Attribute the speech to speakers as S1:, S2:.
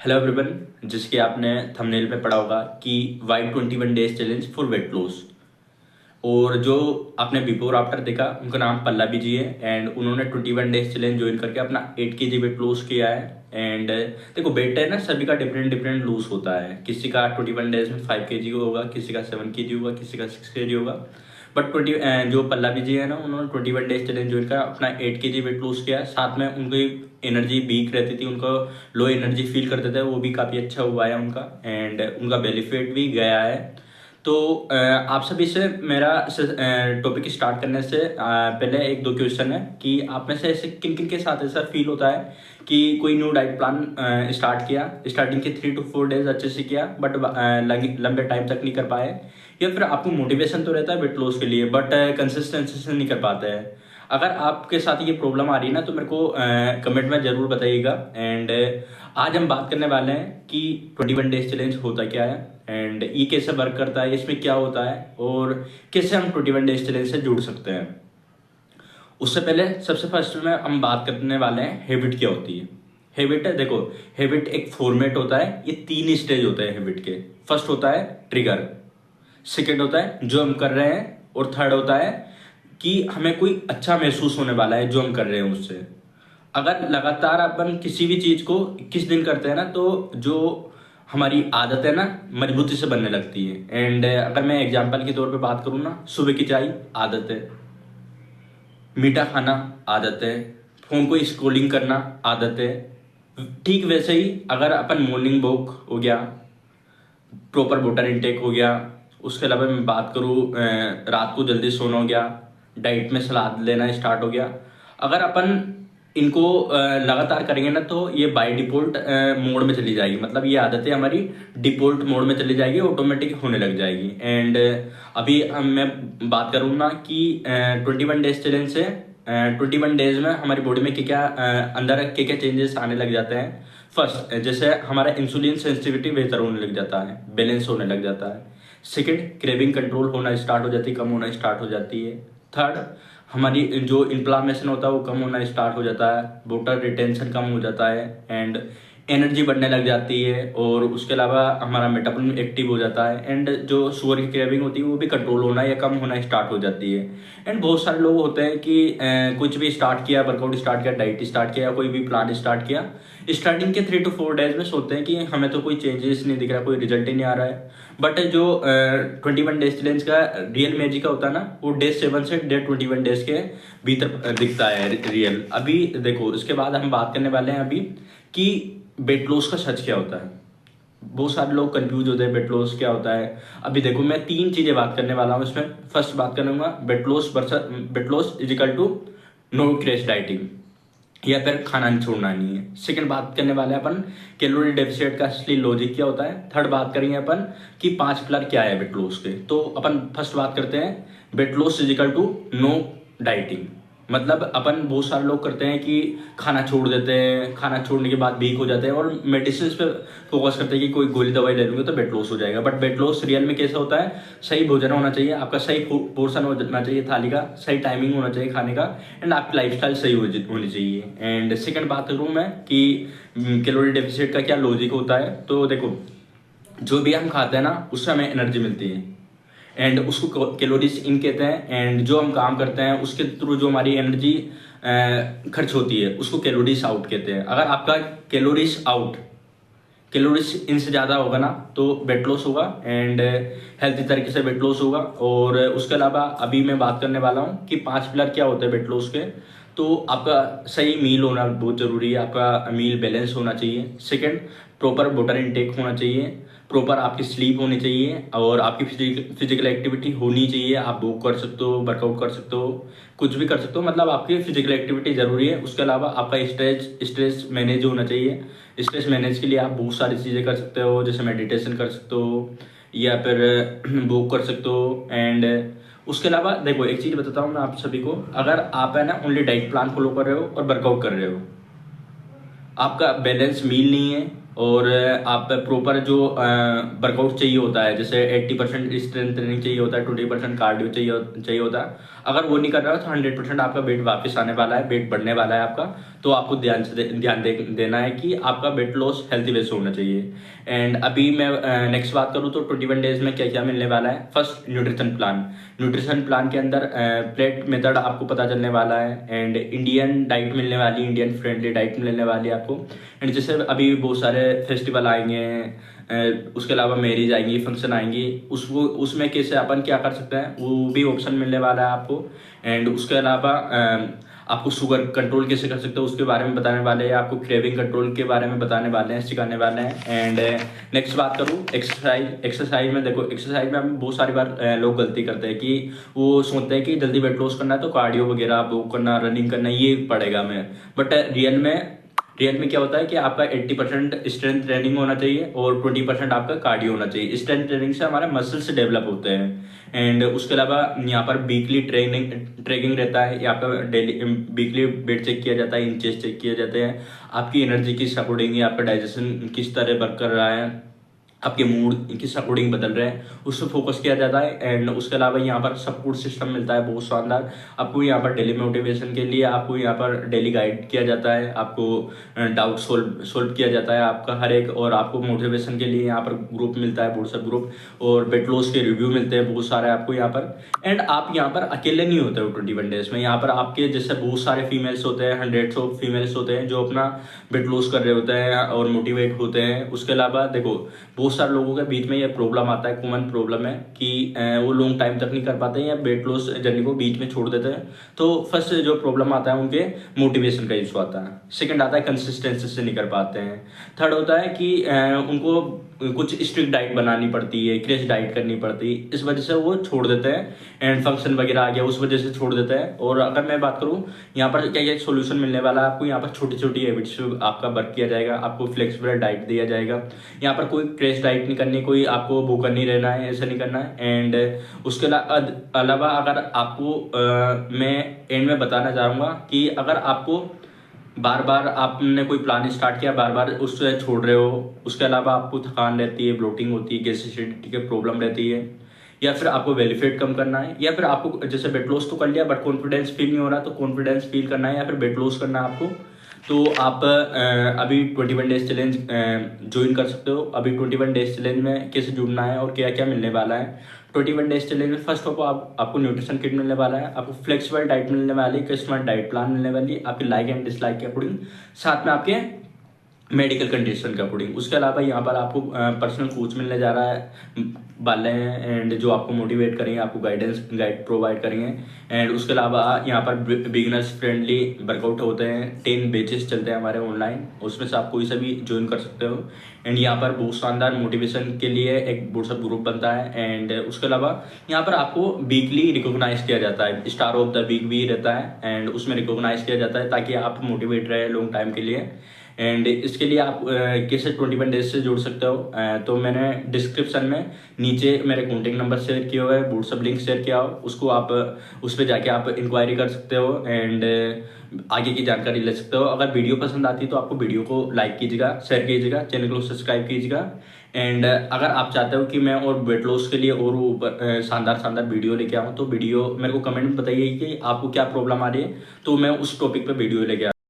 S1: Hello everyone. जैसे कि आपने थंबनेल में पढ़ा होगा कि why 21 days challenge for weight loss. और जो आपने बिफोर आफ्टर देखा उनका नाम पल्लवी जी है एंड उन्होंने 21 डेज चैलेंज ज्वाइन करके अपना 8 kg वेट लॉस किया है। एंड देखो, वेट है ना, सभी का डिफरेंट डिफरेंट लूज होता है। किसी का 21 डेज में 5 kg होगा, किसी का 7 kg होगा, किसी का 6 kg होगा। बट 20 जो पल्लवी जी है ना, उन्होंने 21 डेज चैलेंज ज्वाइन कर अपना 8 kg वेट लूज किया है। साथ में उनकी एनर्जी वीक रहती थी, उनको लो एनर्जी फील करते थे, वो भी काफ़ी अच्छा हुआ है उनका। एंड उनका बेनिफिट भी गया है। तो आप सभी से मेरा टॉपिक स्टार्ट करने से पहले एक दो क्वेश्चन है कि आप में से ऐसे किन किन के साथ ऐसा फील होता है कि कोई न्यू डाइट प्लान स्टार्ट किया, स्टार्टिंग के 3 to 4 डेज अच्छे से किया बट लंबे टाइम तक नहीं कर पाए, या फिर आपको मोटिवेशन तो रहता है वेट लॉस के लिए बट कंसिस्टेंसी से नहीं कर पाते हैं। अगर आपके साथ ये प्रॉब्लम आ रही है ना, तो मेरे को कमेंट में ज़रूर बताइएगा। एंड आज हम बात करने वाले हैं कि 21 डेज चैलेंज होता क्या है एंड ये कैसे वर्क करता है, इसमें क्या होता है और कैसे हम 21 डेज चैलेंज से जुड़ सकते हैं। उससे पहले सबसे फर्स्ट में हम बात करने वाले हैं हैबिट क्या होती है। हैबिट है, देखो, हैबिट एक फॉर्मेट होता है। ये 3 स्टेज होते हैं हैबिट के। फर्स्ट होता है ट्रिगर, सेकेंड होता है जो हम कर रहे हैं, और थर्ड होता है कि हमें कोई अच्छा महसूस होने वाला है जो हम कर रहे हैं उससे। अगर लगातार अपन किसी भी चीज को 21 दिन करते हैं ना, तो जो हमारी आदत है ना, मजबूती से बनने लगती है। एंड अगर मैं एग्जांपल के तौर पे बात करूँ ना, सुबह की चाय आदत है, मीठा खाना आदत है, फोन को स्क्रॉलिंग करना आदत है। ठीक वैसे ही अगर अपन मॉर्निंग वॉक हो गया, प्रॉपर वाटर इनटेक हो गया, उसके अलावा मैं बात करूँ रात को जल्दी सोना हो गया, डाइट में सलाद लेना स्टार्ट हो गया। अगर अपन इनको लगातार करेंगे ना, तो ये बाय डिफॉल्ट मोड में चली जाएगी। मतलब ये आदतें हमारी डिफॉल्ट मोड में चली जाएगी, ऑटोमेटिक होने लग जाएगी। एंड अभी मैं बात करूँ ना कि 21 डेज चैलेंज से 21 डेज में हमारी बॉडी में क्या क्या अंदर क्या क्या चेंजेस आने लग जाते हैं। फर्स्ट, जैसे हमारा इंसुलिन सेंसिटिविटी बेहतर होने लग जाता है, बैलेंस होने लग जाता है। सेकंड, क्रेविंग कंट्रोल होना स्टार्ट हो जाती है, कम होना स्टार्ट हो जाती है। थर्ड, हमारी जो इन्फ्लामेशन होता है वो कम होना स्टार्ट हो जाता है, वाटर रिटेंशन कम हो जाता है एंड एनर्जी बढ़ने लग जाती है। और उसके अलावा हमारा मेटाबॉलिज्म एक्टिव हो जाता है एंड जो शुगर की क्रेविंग होती है वो भी कंट्रोल होना या कम होना स्टार्ट हो जाती है। एंड बहुत सारे लोग होते हैं कि कुछ भी स्टार्ट किया, वर्कआउट स्टार्ट किया, डाइट स्टार्ट किया, कोई भी प्लान स्टार्ट किया, स्टार्टिंग के 3 to 4 डेज में सोचते हैं कि हमें तो कोई चेंजेस नहीं दिख रहा, कोई रिजल्ट ही नहीं आ रहा है। बट जो 21 डेज चैलेंज का रियल मैजिक होता है ना, वो डे 7 से डे 21 डेज के भीतर दिखता है रियल। अभी देखो, इसके बाद हम बात करने वाले हैं अभी कि वेट लॉस का सच क्या होता है। बहुत सारे लोग कंफ्यूज होते हैं वेट लॉस क्या होता है। अभी देखो, मैं 3 चीजें बात करने वाला हूँ इसमें। फर्स्ट बात करूंगा weight loss versus weight loss is equal to no crash dieting, या फिर खाना नहीं छोड़ना नहीं है। सेकंड बात करने वाले हैं अपन कैलोरी डेफिसिट का असली लॉजिक क्या होता है। थर्ड बात करेंगे अपन कि 5 पिलर क्या है वेट लॉस के। तो अपन फर्स्ट बात करते हैं weight loss is equal to no dieting. मतलब अपन बहुत सारे लोग करते हैं कि खाना छोड़ देते हैं, खाना छोड़ने के बाद वीक हो जाते हैं और मेडिसिन पे फोकस करते हैं कि कोई गोली दवाई ले लूंगे तो वेट लॉस हो जाएगा। बट वेट लॉस रियल में कैसा होता है, सही भोजन होना चाहिए, आपका सही पोर्शन होना चाहिए थाली का, सही टाइमिंग होना चाहिए खाने का, एंड आपकी लाइफस्टाइल सही होनी चाहिए। एंड सेकंड बात करूँ मैं कि कैलोरी डेफिसिट का क्या लॉजिक होता है। तो देखो, जो भी हम खाते हैं ना, उससे हमें एनर्जी मिलती है एंड उसको कैलोरीज इन कहते हैं। एंड जो हम काम करते हैं उसके थ्रू जो हमारी एनर्जी खर्च होती है उसको कैलोरीज आउट कहते हैं। अगर आपका कैलोरीज आउट कैलोरीज इन से ज़्यादा होगा ना, तो वेट लॉस होगा एंड हेल्थी तरीके से वेट लॉस होगा। और उसके अलावा अभी मैं बात करने वाला हूँ कि 5 पिलर क्या होते हैं वेट लॉस के। तो आपका सही मील होना बहुत ज़रूरी है, आपका मील बैलेंस होना चाहिए। सेकंड, प्रॉपर वाटर इनटेक होना चाहिए, प्रॉपर आपकी स्लीप होनी चाहिए और आपकी फिजिकल एक्टिविटी होनी चाहिए। आप वॉक कर सकते हो, वर्कआउट कर सकते हो, कुछ भी कर सकते हो, मतलब आपकी फिजिकल एक्टिविटी जरूरी है। उसके अलावा आपका स्ट्रेस मैनेज होना चाहिए। स्ट्रेस मैनेज के लिए आप बहुत सारी चीज़ें कर सकते हो, जैसे मेडिटेशन कर सकते हो या फिर वॉक कर सकते हो। एंड उसके अलावा देखो, एक चीज़ बताता हूँ मैं आप सभी को। अगर आप है ना ओनली डाइट प्लान फॉलो कर रहे हो और वर्कआउट कर रहे हो, आपका बैलेंस मील नहीं है, और आप प्रॉपर जो वर्कआउट चाहिए होता है, जैसे 80% स्ट्रेंथ ट्रेनिंग चाहिए होता है, 20% कार्डियो चाहिए होता है, अगर वो नहीं कर रहा हो तो 100% आपका वेट वापस आने वाला है, वेट बढ़ने वाला है आपका। तो आपको देना है कि आपका वेट लॉस हेल्थी वे से होना चाहिए। एंड अभी मैं नेक्स्ट बात करूँ तो 21 डेज में क्या क्या मिलने वाला है। फर्स्ट, न्यूट्रिशन प्लान के अंदर प्लेट मेथड आपको पता चलने वाला है, एंड इंडियन डाइट मिलने वाली, इंडियन फ्रेंडली डाइट मिलने वाली है आपको। एंड जैसे अभी बहुत सारे फेस्टिवल आएंगे, उसके अलावा मैरिज आएंगी, फंक्शन आएंगी, उसमें कैसे अपन क्या कर सकते हैं वो भी ऑप्शन मिलने वाला है आपको। एंड उसके अलावा आपको शुगर कंट्रोल कैसे कर सकते हो उसके बारे में बताने वाले हैं, आपको क्रेविंग कंट्रोल के बारे में बताने वाले हैं, सिखाने वाले हैं। एंड नेक्स्ट बात करूँ एक्सरसाइज में, देखो एक्सरसाइज में हम बहुत सारी बार लोग गलती करते हैं कि वो सोचते हैं कि जल्दी वेट लॉस करना है तो कार्डियो वगैरह वो करना, रनिंग करना, ये पड़ेगा हमें। बट रियल में क्या होता है कि आपका 80% स्ट्रेंथ ट्रेनिंग होना चाहिए और 20% आपका कार्डियो होना चाहिए। स्ट्रेंथ ट्रेनिंग से हमारे मसल्स डेवलप होते हैं। एंड उसके अलावा यहाँ पर वीकली ट्रैकिंग रहता है, यहाँ पर डेली वीकली वेट चेक किया जाता है, इंचेस चेक किए जाते हैं, आपकी एनर्जी किस अकॉर्डिंग है, आपका डाइजेशन किस तरह वर्क कर रहा है, आपके मूड किस अकॉर्डिंग बदल रहे हैं, उस पर फोकस किया जाता है। एंड उसके अलावा यहाँ पर सपोर्ट सिस्टम मिलता है बहुत शानदार आपको। यहाँ पर डेली मोटिवेशन के लिए आपको यहाँ पर डेली गाइड किया जाता है, आपको डाउट सोल्व किया जाता है आपका हर एक। और आपको मोटिवेशन के लिए यहाँ पर ग्रुप मिलता है, व्हाट्सएप ग्रुप, और वेट लॉस के रिव्यू मिलते हैं बहुत सारे आपको यहाँ पर। एंड आप यहाँ पर अकेले नहीं होते हो 21 डेज में, यहाँ पर आपके जैसे बहुत सारे फीमेल्स होते हैं, हंड्रेड्स ऑफ फीमेल्स होते हैं जो अपना वेट लॉस कर रहे होते हैं और मोटिवेट होते हैं। उसके अलावा देखो बहुत सारे लोगों के बीच में ये प्रॉब्लम आता है, कॉमन प्रॉब्लम है कि वो लॉन्ग टाइम तक नहीं कर पाते हैं या वेट लॉस जर्नी को बीच में छोड़ देते हैं। तो फर्स्ट जो प्रॉब्लम आता है उनके मोटिवेशन का इशू आता है। सेकंड आता है कंसिस्टेंसी से नहीं कर पाते हैं। थर्ड होता है कि उनको कुछ स्ट्रिक्ट डाइट बनानी पड़ती है, क्रैश डाइट करनी पड़ती है, इस वजह से वो छोड़ देते हैं। एंड फंक्शन वगैरह आ गया उस वजह से छोड़ देते हैं। और अगर मैं बात करूँ यहाँ पर क्या क्या सोल्यूशन मिलने वाला है आपको, यहाँ पर छोटी छोटी हैबिट्स आपका वर्क किया जाएगा, आपको फ्लेक्सिबल डाइट दिया जाएगा। यहाँ पर कोई क्रैश डाइट नहीं करनी, कोई आपको भूखा नहीं रहना है, ऐसा नहीं करना है। एंड उसके अलावा अगर आपको मैं एंड में बताना चाहूँगा कि अगर आपको बार बार आपने कोई प्लान स्टार्ट किया, बार बार उससे छोड़ रहे हो, उसके अलावा आपको थकान रहती है, ब्लोटिंग होती है, गैस एसिडिटी की प्रॉब्लम रहती है, या फिर आपको बेली फैट कम करना है, या फिर आपको जैसे वेट लॉस तो कर लिया बट कॉन्फिडेंस फील नहीं हो रहा तो कॉन्फिडेंस फील करना है, या फिर वेट लॉस करना है आपको, तो आप अभी 21 डेज चैलेंज ज्वाइन कर सकते हो। अभी 21 डेज चैलेंज में कैसे जुड़ना है और क्या क्या मिलने वाला है। 21 डेज चैलेंज में फर्स्ट ऑफ ऑल आपको न्यूट्रिशन किट मिलने वाला है, आपको फ्लेक्सिबल डाइट मिलने वाली, कस्टमाइज्ड डाइट प्लान मिलने वाली, आपके लाइक एंड डिसलाइक के अकॉर्डिंग, साथ में आपके मेडिकल कंडीशन के अकॉर्डिंग। उसके अलावा यहाँ पर आपको पर्सनल कोच मिलने जा रहा है वाले हैं, एंड जो आपको मोटिवेट करेंगे, आपको गाइड प्रोवाइड करेंगे। एंड उसके अलावा यहाँ पर बिगिनर्स फ्रेंडली वर्कआउट होते हैं, 10 बैचेस चलते हैं हमारे ऑनलाइन, उसमें से आप कोई सा भी ज्वाइन कर सकते हो। एंड यहाँ पर बहुत शानदार मोटिवेशन के लिए एक व्हाट्सएप ग्रुप बनता है। एंड उसके अलावा यहाँ पर आपको वीकली रिकॉग्नाइज किया जाता है, स्टार ऑफ द वीक भी रहता है, एंड उसमें रिकॉग्नाइज किया जाता है ताकि आप मोटिवेट रहे लॉन्ग टाइम के लिए। एंड इसके लिए आप कैसे 21 डेज से जुड़ सकते हो, तो मैंने डिस्क्रिप्शन में नीचे मेरे कॉन्टेक्ट नंबर शेयर किया हुआ है, व्हाट्सअप लिंक शेयर किया हो, उसको आप उस पर जाके आप इंक्वायरी कर सकते हो एंड आगे की जानकारी ले सकते हो। अगर वीडियो पसंद आती है तो आपको वीडियो को लाइक कीजिएगा, शेयर कीजिएगा, चैनल को सब्सक्राइब कीजिएगा। एंड अगर आप चाहते हो कि मैं और वेट लॉस के लिए और ऊपर शानदार वीडियो लेके आऊँ तो वीडियो मेरे को कमेंट में बताइए कि आपको क्या प्रॉब्लम आ रही है, तो मैं उस टॉपिक पे वीडियो लेके